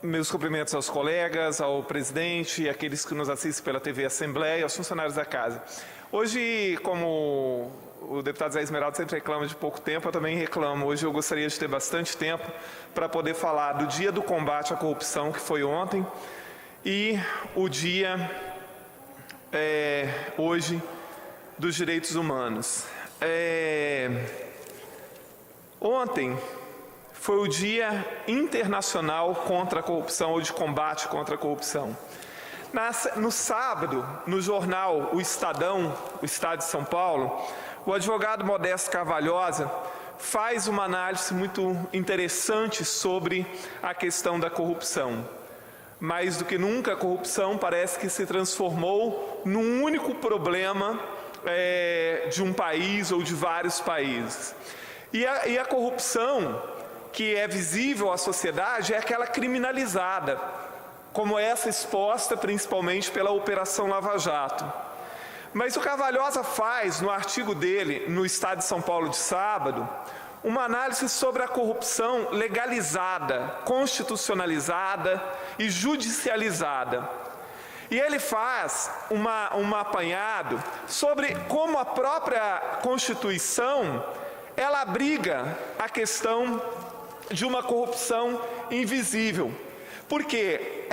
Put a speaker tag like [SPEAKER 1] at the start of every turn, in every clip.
[SPEAKER 1] Meus cumprimentos aos colegas, ao presidente e àqueles que nos assistem pela TV Assembleia, aos funcionários da casa. Hoje, como o deputado Zé Esmeraldo sempre reclama de pouco tempo, eu também reclamo. Hoje eu gostaria de ter bastante tempo para poder falar do Dia do Combate à Corrupção, que foi ontem, e o dia, hoje, dos Direitos Humanos. Ontem foi o Dia Internacional contra a Corrupção, ou de combate contra a corrupção. No sábado, no jornal O Estadão, o Estado de São Paulo, o advogado Modesto Carvalhosa faz uma análise muito interessante sobre a questão da corrupção. Mais do que nunca, a corrupção parece que se transformou num único problema de um país ou de vários países. E a corrupção que é visível à sociedade é aquela criminalizada, como essa exposta principalmente pela Operação Lava Jato. Mas o Carvalhosa faz, no artigo dele, no Estado de São Paulo de sábado, uma análise sobre a corrupção legalizada, constitucionalizada e judicializada. E ele faz um apanhado sobre como a própria Constituição ela abriga a questão de uma corrupção invisível. Porque,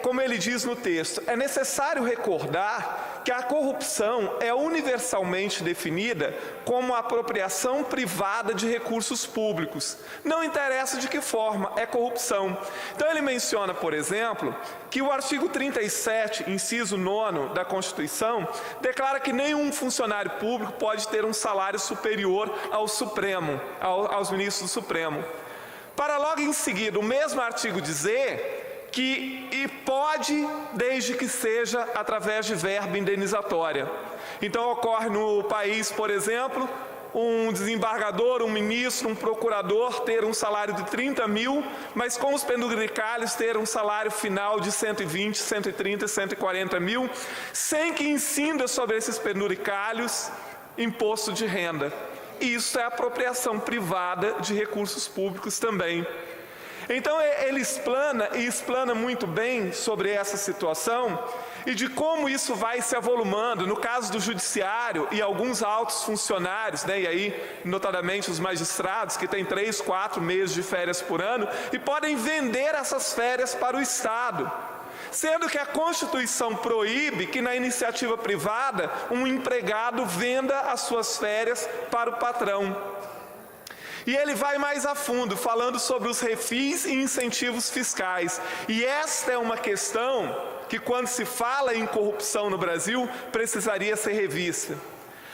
[SPEAKER 1] como ele diz no texto, é necessário recordar que a corrupção é universalmente definida como a apropriação privada de recursos públicos. Não interessa de que forma é corrupção. Então ele menciona, por exemplo, que o artigo 37, inciso 9 da Constituição, declara que nenhum funcionário público pode ter um salário superior ao Supremo, aos ministros do Supremo. Para logo em seguida, o mesmo artigo dizer que pode, desde que seja através de verba indenizatória. Então ocorre no país, por exemplo, um desembargador, um ministro, um procurador ter um salário de 30 mil, mas com os penduricalhos ter um salário final de 120, 130, 140 mil, sem que incinda sobre esses penduricalhos imposto de renda. Isso é apropriação privada de recursos públicos também. Então ele explana muito bem sobre essa situação e de como isso vai se avolumando. No caso do judiciário e alguns altos funcionários, e aí notadamente os magistrados que têm 3, 4 meses de férias por ano e podem vender essas férias para o Estado. Sendo que a Constituição proíbe que na iniciativa privada um empregado venda as suas férias para o patrão. E ele vai mais a fundo, falando sobre os refis e incentivos fiscais. E esta é uma questão que, quando se fala em corrupção no Brasil, precisaria ser revista.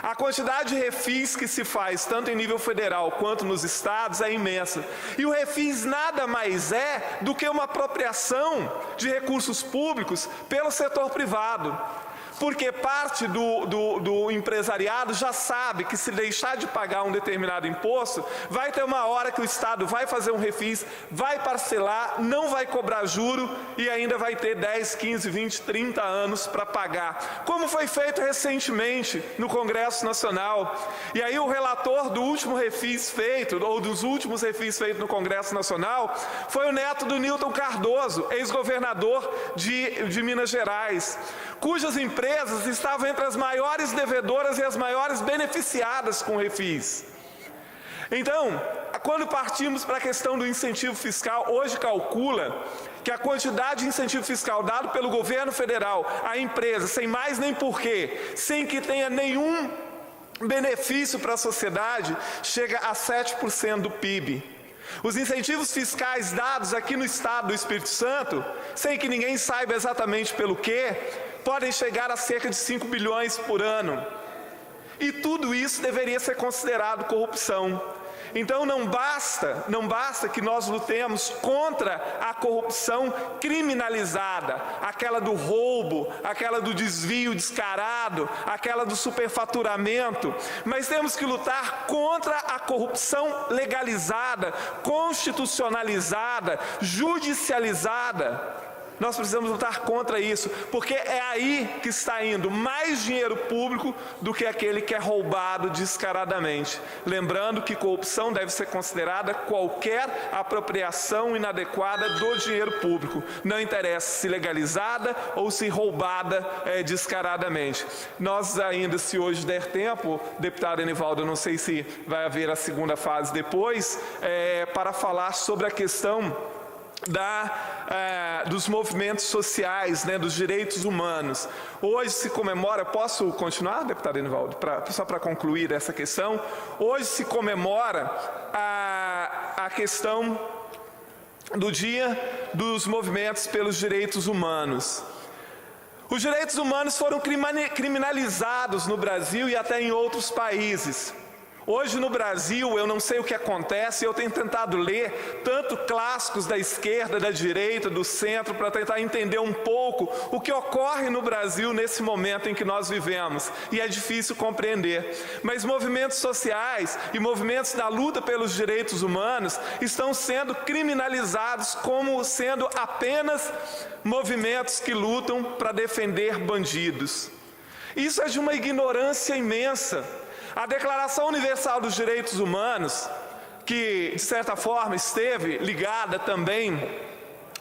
[SPEAKER 1] A quantidade de refis que se faz, tanto em nível federal quanto nos estados, é imensa. E o refis nada mais é do que uma apropriação de recursos públicos pelo setor privado. Porque parte do empresariado já sabe que se deixar de pagar um determinado imposto, vai ter uma hora que o Estado vai fazer um refis, vai parcelar, não vai cobrar juro e ainda vai ter 10, 15, 20, 30 anos para pagar. Como foi feito recentemente no Congresso Nacional. E aí o relator do último refis feito, ou dos últimos refis feitos no Congresso Nacional, foi o neto do Newton Cardoso, ex-governador de Minas Gerais, cujas empresas estavam entre as maiores devedoras e as maiores beneficiadas com refis. Então, quando partimos para a questão do incentivo fiscal, hoje calcula que a quantidade de incentivo fiscal dado pelo governo federal à empresa, sem mais nem porquê, sem que tenha nenhum benefício para a sociedade, chega a 7% do PIB. Os incentivos fiscais dados aqui no estado do Espírito Santo, sem que ninguém saiba exatamente pelo quê, podem chegar a cerca de 5 bilhões por ano. E tudo isso deveria ser considerado corrupção. Então não basta que nós lutemos contra a corrupção criminalizada, aquela do roubo, aquela do desvio descarado, aquela do superfaturamento, mas temos que lutar contra a corrupção legalizada, constitucionalizada, judicializada. Nós precisamos lutar contra isso, porque é aí que está indo mais dinheiro público do que aquele que é roubado descaradamente. Lembrando que corrupção deve ser considerada qualquer apropriação inadequada do dinheiro público. Não interessa se legalizada ou se roubada descaradamente. Nós ainda, se hoje der tempo, deputado Enivaldo, não sei se vai haver a segunda fase depois, para falar sobre a questão dos movimentos sociais, dos direitos humanos. Hoje se comemora, posso continuar, deputado Enivaldo, só para concluir essa questão? Hoje se comemora a questão do Dia dos Movimentos pelos Direitos Humanos. Os direitos humanos foram criminalizados no Brasil e até em outros países. Hoje no Brasil, eu não sei o que acontece, eu tenho tentado ler tanto clássicos da esquerda, da direita, do centro, para tentar entender um pouco o que ocorre no Brasil nesse momento em que nós vivemos. E é difícil compreender. Mas movimentos sociais e movimentos da luta pelos direitos humanos estão sendo criminalizados como sendo apenas movimentos que lutam para defender bandidos. Isso é de uma ignorância imensa. A Declaração Universal dos Direitos Humanos, que de certa forma esteve ligada também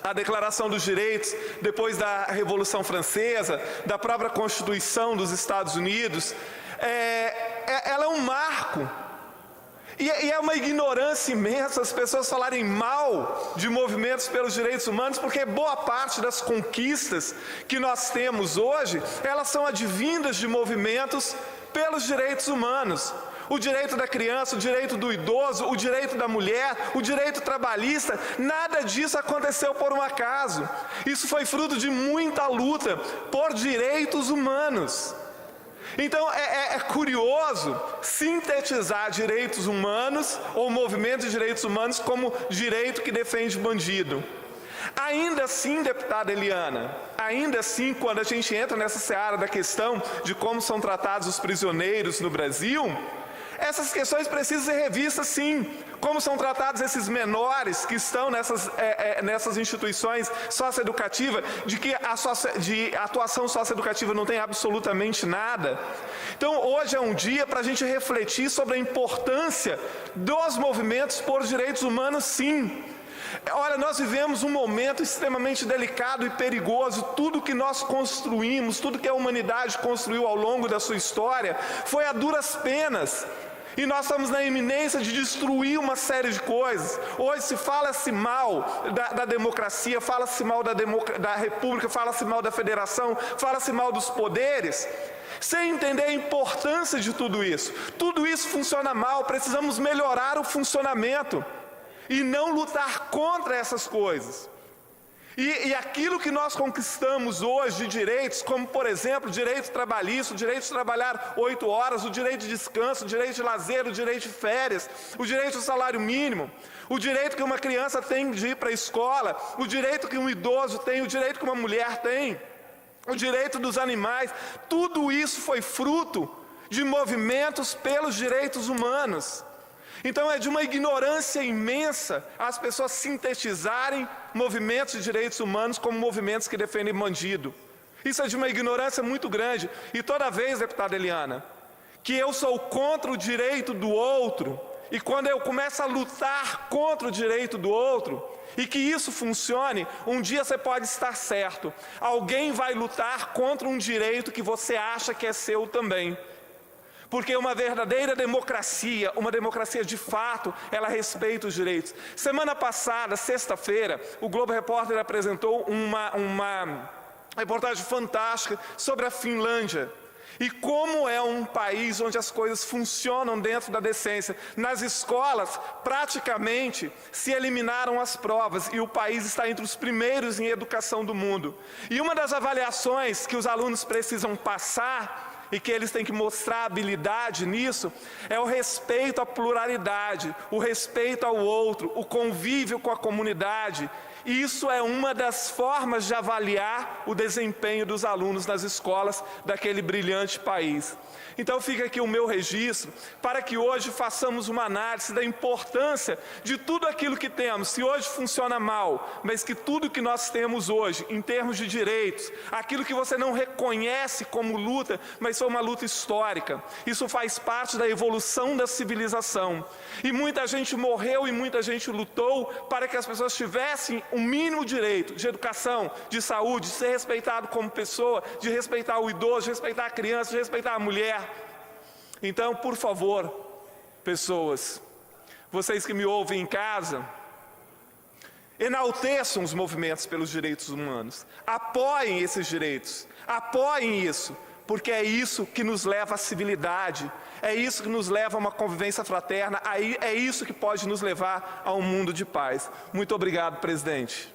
[SPEAKER 1] à Declaração dos Direitos depois da Revolução Francesa, da própria Constituição dos Estados Unidos, ela é um marco. E é uma ignorância imensa as pessoas falarem mal de movimentos pelos direitos humanos, porque boa parte das conquistas que nós temos hoje, elas são advindas de movimentos pelos direitos humanos. O direito da criança, o direito do idoso, o direito da mulher, o direito trabalhista, nada disso aconteceu por um acaso. Isso foi fruto de muita luta por direitos humanos. Então é curioso sintetizar direitos humanos ou movimento de direitos humanos como direito que defende bandido. Ainda assim, deputada Eliana, ainda assim, quando a gente entra nessa seara da questão de como são tratados os prisioneiros no Brasil, essas questões precisam ser revistas sim. Como são tratados esses menores que estão nessas instituições socioeducativas, de atuação socioeducativa não tem absolutamente nada. Então, hoje é um dia para a gente refletir sobre a importância dos movimentos por direitos humanos, sim. Olha, nós vivemos um momento extremamente delicado e perigoso. Tudo que nós construímos, tudo que a humanidade construiu ao longo da sua história, foi a duras penas. E nós estamos na iminência de destruir uma série de coisas. Hoje se fala-se mal da democracia, fala-se mal da república, fala-se mal da federação, fala-se mal dos poderes, sem entender a importância de tudo isso. Tudo isso funciona mal, precisamos melhorar o funcionamento e não lutar contra essas coisas. E aquilo que nós conquistamos hoje de direitos, como por exemplo, o direito trabalhista, o direito de trabalhar 8 horas, o direito de descanso, o direito de lazer, o direito de férias, o direito ao salário mínimo, o direito que uma criança tem de ir para a escola, o direito que um idoso tem, o direito que uma mulher tem, o direito dos animais, tudo isso foi fruto de movimentos pelos direitos humanos. Então é de uma ignorância imensa as pessoas sintetizarem movimentos de direitos humanos como movimentos que defendem bandido. Isso é de uma ignorância muito grande. E toda vez, deputada Eliana, que eu sou contra o direito do outro, e quando eu começo a lutar contra o direito do outro, e que isso funcione, um dia você pode estar certo. Alguém vai lutar contra um direito que você acha que é seu também. Porque uma verdadeira democracia, uma democracia de fato, ela respeita os direitos. Semana passada, sexta-feira, o Globo Repórter apresentou uma reportagem fantástica sobre a Finlândia. E como é um país onde as coisas funcionam dentro da decência. Nas escolas, praticamente, se eliminaram as provas e o país está entre os primeiros em educação do mundo. E uma das avaliações que os alunos precisam passar e que eles têm que mostrar habilidade nisso, é o respeito à pluralidade, o respeito ao outro, o convívio com a comunidade. Isso é uma das formas de avaliar o desempenho dos alunos nas escolas daquele brilhante país. Então fica aqui o meu registro para que hoje façamos uma análise da importância de tudo aquilo que temos. Se hoje funciona mal, mas que tudo que nós temos hoje, em termos de direitos, aquilo que você não reconhece como luta, mas foi uma luta histórica. Isso faz parte da evolução da civilização. E muita gente morreu e muita gente lutou para que as pessoas tivessem o mínimo direito de educação, de saúde, de ser respeitado como pessoa, de respeitar o idoso, de respeitar a criança, de respeitar a mulher. Então, por favor, pessoas, vocês que me ouvem em casa, enalteçam os movimentos pelos direitos humanos, apoiem esses direitos, apoiem isso, porque é isso que nos leva à civilidade, é isso que nos leva a uma convivência fraterna, é isso que pode nos levar a um mundo de paz. Muito obrigado, presidente.